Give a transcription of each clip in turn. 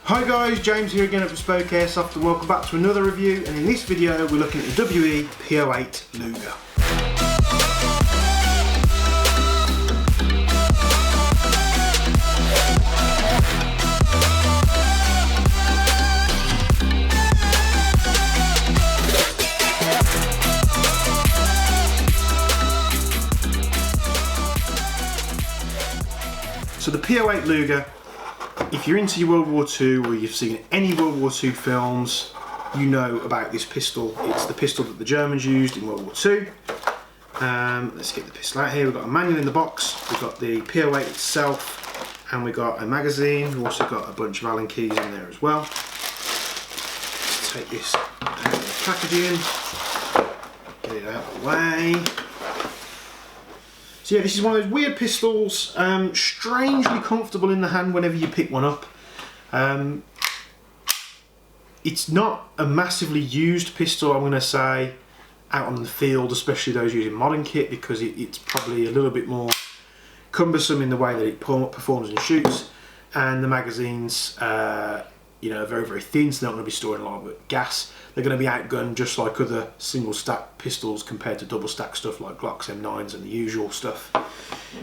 Hi guys, James here again at Bespoke Airsoft and welcome back to another review, and in this video we're looking at the WE P08 Luger. So the P08 Luger, if you're into your World War II or you've seen any World War II films, you know about this pistol. It's the pistol that the Germans used in World War II. Let's get the pistol out here. We've got a manual in the box, we've got the P08 itself, and we've got a magazine. We've also got a bunch of Allen keys in there as well. Let's take this out of the packaging, get it out of the way. So yeah, this is one of those weird pistols, strangely comfortable in the hand whenever you pick one up. It's not a massively used pistol, I'm going to say, out on the field, especially those using modern kit, because it's probably a little bit more cumbersome in the way that it performs and shoots, and the magazines, you know, are very, very thin, so they're not going to be storing a lot of gas. They're going to be outgunned just like other single stack pistols compared to double stack stuff like Glocks M9s and the usual stuff.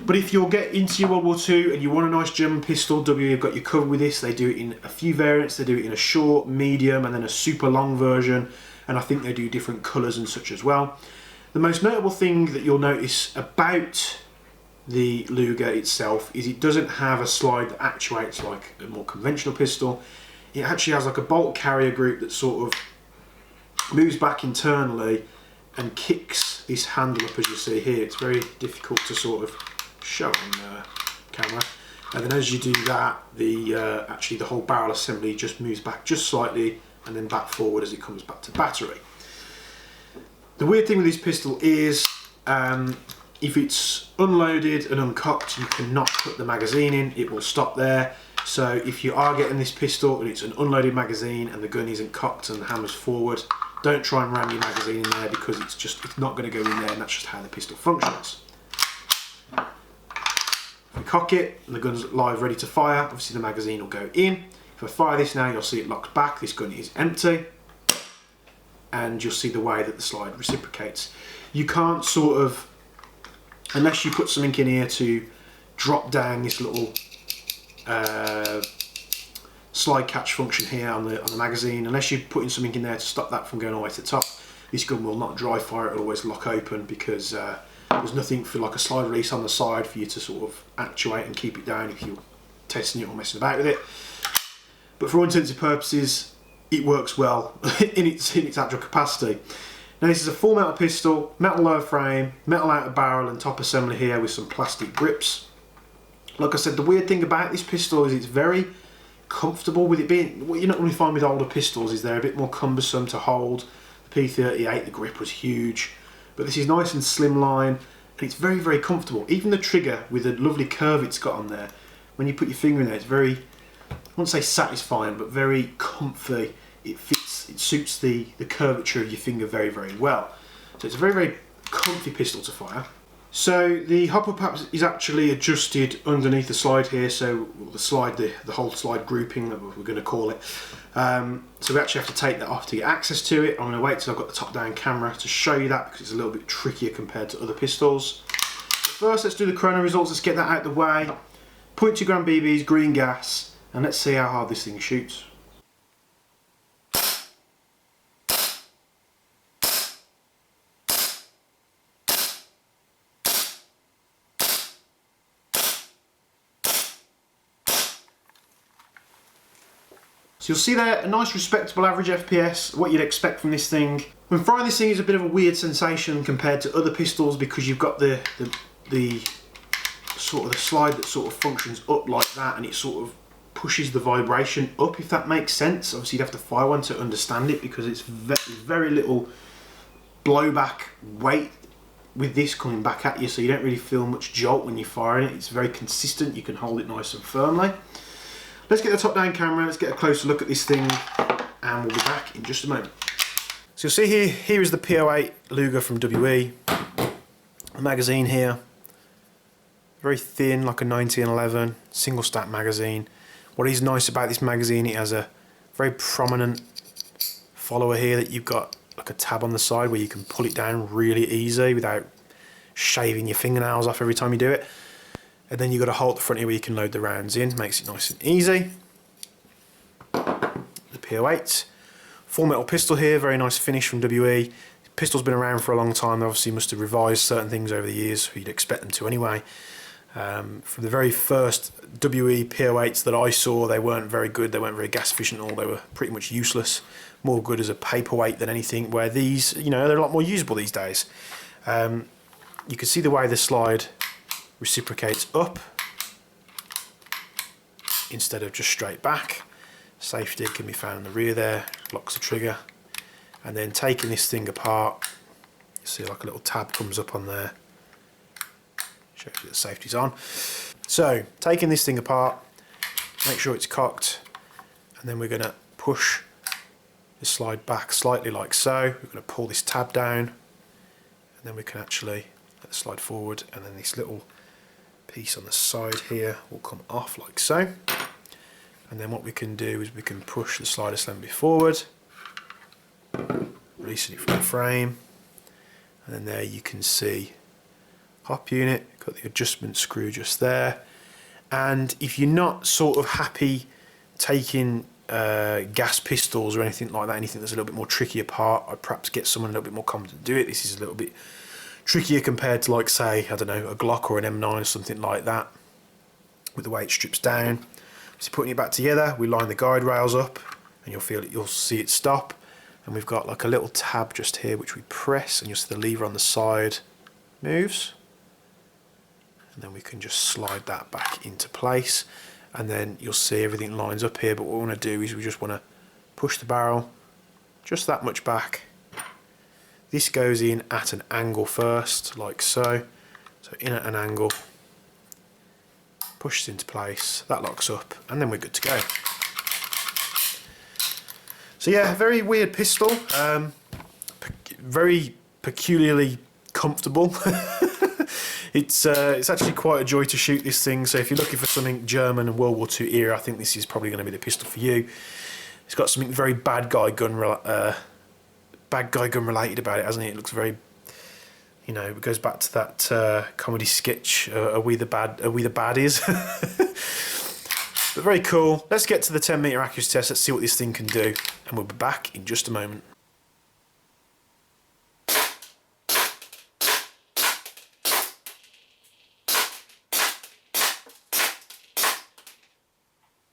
But if you'll get into your World War II and you want a nice German pistol, WE have got you covered with this. They do it in a few variants. They do it in a short, medium, and then a super long version, and I think they do different colours and such as well. The most notable thing that you'll notice about the Luger itself is it doesn't have a slide that actuates like a more conventional pistol. It actually has like a bolt carrier group that sort of moves back internally and kicks this handle up, as you see here. It's very difficult to sort of show on camera. And then as you do that, actually the whole barrel assembly just moves back just slightly and then back forward as it comes back to battery. The weird thing with this pistol is if it's unloaded and uncocked, you cannot put the magazine in. It will stop there. So if you are getting this pistol and it's an unloaded magazine and the gun isn't cocked and the hammer's forward, don't try and ram your magazine in there, because it's not going to go in there, and that's just how the pistol functions. If we cock it and the gun's live ready to fire, obviously the magazine will go in. If I fire this now, you'll see it locks back. This gun is empty, and you'll see the way that the slide reciprocates. You can't sort of, unless you put something in here to drop down this little slide catch function here on the magazine, unless you're putting something in there to stop that from going all the way to the top, this gun will not dry fire. It'll always lock open, because there's nothing for like a slide release on the side for you to sort of actuate and keep it down if you're testing it or messing about with it. But for all intents and purposes, it works well in its actual capacity. Now this is a full metal pistol, metal lower frame, metal outer barrel and top assembly here with some plastic grips. Like I said, the weird thing about this pistol is it's very comfortable with it being, what you're not going to find with older pistols is they're a bit more cumbersome to hold. The P08, the grip was huge, but this is nice and slimline, and it's very, very comfortable. Even the trigger with the lovely curve it's got on there, when you put your finger in there, it's very, I wouldn't say satisfying, but very comfy. It fits, it suits the curvature of your finger very, very well. So it's a very, very comfy pistol to fire. So the hopper pap is actually adjusted underneath the slide here, so the slide, the whole slide grouping that we're going to call it. So we actually have to take that off to get access to it. I'm going to wait till I've got the top down camera to show you that, because it's a little bit trickier compared to other pistols. But first, let's do the chrono results. Let's get that out of the way. 0.2 gram BBs, green gas, and let's see how hard this thing shoots. So you'll see there a nice respectable average FPS, what you'd expect from this thing. When firing this thing is a bit of a weird sensation compared to other pistols, because you've got the sort of the slide that sort of functions up like that, and it sort of pushes the vibration up, if that makes sense. Obviously you'd have to fire one to understand it, because it's very little blowback weight with this coming back at you, so you don't really feel much jolt when you're firing it. It's very consistent, you can hold it nice and firmly. Let's get the top down camera, let's get a closer look at this thing, and we'll be back in just a moment. So you'll see here is the P08 Luger from WE. The magazine here, very thin, like a 1911 single stack magazine What is nice about this magazine, it has a very prominent follower here that you've got like a tab on the side where you can pull it down really easy without shaving your fingernails off every time you do it. And then you've got a hole at the front here where you can load the rounds in, makes it nice and easy. The P08. Full metal pistol here, very nice finish from WE. The pistol's been around for a long time, they obviously must have revised certain things over the years, you'd expect them to anyway. From the very first WE P08s that I saw, they weren't very good, they weren't very gas efficient at all, they were pretty much useless. More good as a paperweight than anything, where these, you know, they're a lot more usable these days. You can see the way the slide reciprocates up instead of just straight back. Safety can be found in the rear there, locks the trigger. And then taking this thing apart, you see like a little tab comes up on there. Shows you that safety's on. So, taking this thing apart, make sure it's cocked, and then we're going to push the slide back slightly like so. We're going to pull this tab down, and then we can actually let it slide forward, and then this little piece on the side here will come off like so. And then what we can do is we can push the slide assembly forward, releasing it from the frame, and then there you can see hop unit, got the adjustment screw just there. And if you're not sort of happy taking gas pistols or anything like that, anything that's a little bit more tricky apart, I'd perhaps get someone a little bit more competent to do it. This is a little bit trickier compared to, like, say, I don't know, a Glock or an M9 or something like that, with the way it strips down. So putting it back together, we line the guide rails up, and you'll see it stop. And we've got like a little tab just here which we press, and you'll see the lever on the side moves. And then we can just slide that back into place, and then you'll see everything lines up here. But what we want to do is we just want to push the barrel just that much back. This goes in at an angle first, like so. So in at an angle, pushes into place, that locks up, and then we're good to go. So yeah, very weird pistol, very peculiarly comfortable. It's actually quite a joy to shoot this thing, so if you're looking for something German and World War II era, I think this is probably going to be the pistol for you. It's got something very bad guy gun related about it, hasn't it? It looks very, you know, it goes back to that comedy sketch, Are we the baddies? But very cool. Let's get to the 10 metre accuracy test, let's see what this thing can do, and we'll be back in just a moment.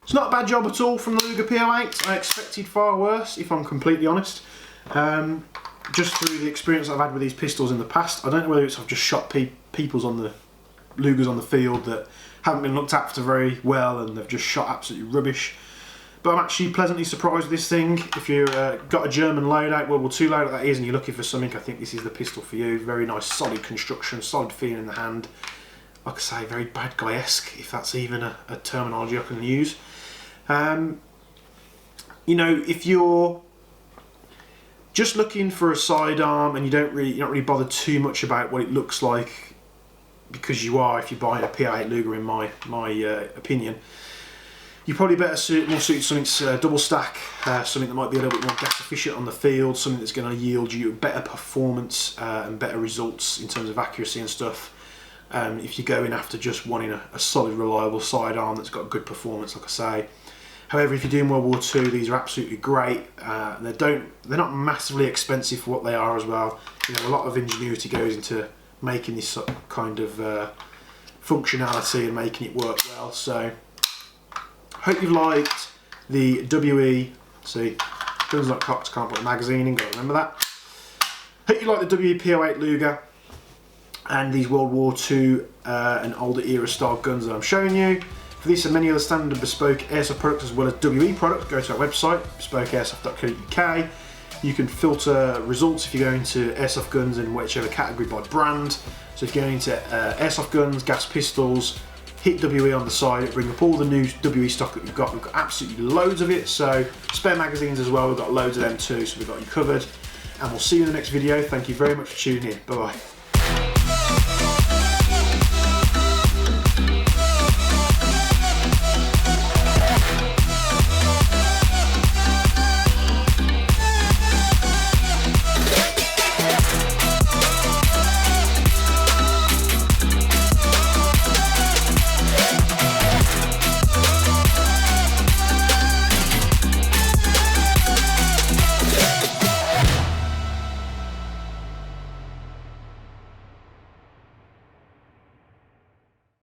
It's not a bad job at all from the Luger P08. I expected far worse, if I'm completely honest. Just through the experience I've had with these pistols in the past, I don't know whether it's I've just shot Lugers on the field that haven't been looked after very well, and they've just shot absolutely rubbish. But I'm actually pleasantly surprised with this thing. If you've got a German loadout, World War II loadout that is, and you're looking for something, I think this is the pistol for you. Very nice, solid construction, solid feeling in the hand. Like I say, very bad guy-esque, if that's even a terminology I can use. You know, if you're just looking for a sidearm and you're not really bothered too much about what it looks like, because you are if you're buying a P08 Luger, in my opinion, you probably better more suited something double stack, something that might be a little bit more gas efficient on the field, something that's going to yield you better performance and better results in terms of accuracy and stuff. If you're going after just wanting a solid, reliable sidearm that's got good performance, like I say. However, if you're doing World War II, these are absolutely great. They're not massively expensive for what they are as well. You know, a lot of ingenuity goes into making this kind of functionality and making it work well. So, hope you've liked the WE. See, guns like cocks, can't put a magazine in. Got to remember that. Hope you like the WE P08 Luger and these World War II and older era style guns that I'm showing you. For this and many other standard bespoke airsoft products as well as WE products, go to our website, bespokeairsoft.co.uk. You can filter results if you're going to airsoft guns in whichever category by brand. So if you're going into airsoft guns, gas pistols, hit WE on the side, it'll bring up all the new WE stock that we've got. We've got absolutely loads of it. So spare magazines as well, we've got loads of them too, so we've got you covered. And we'll see you in the next video. Thank you very much for tuning in. Bye bye.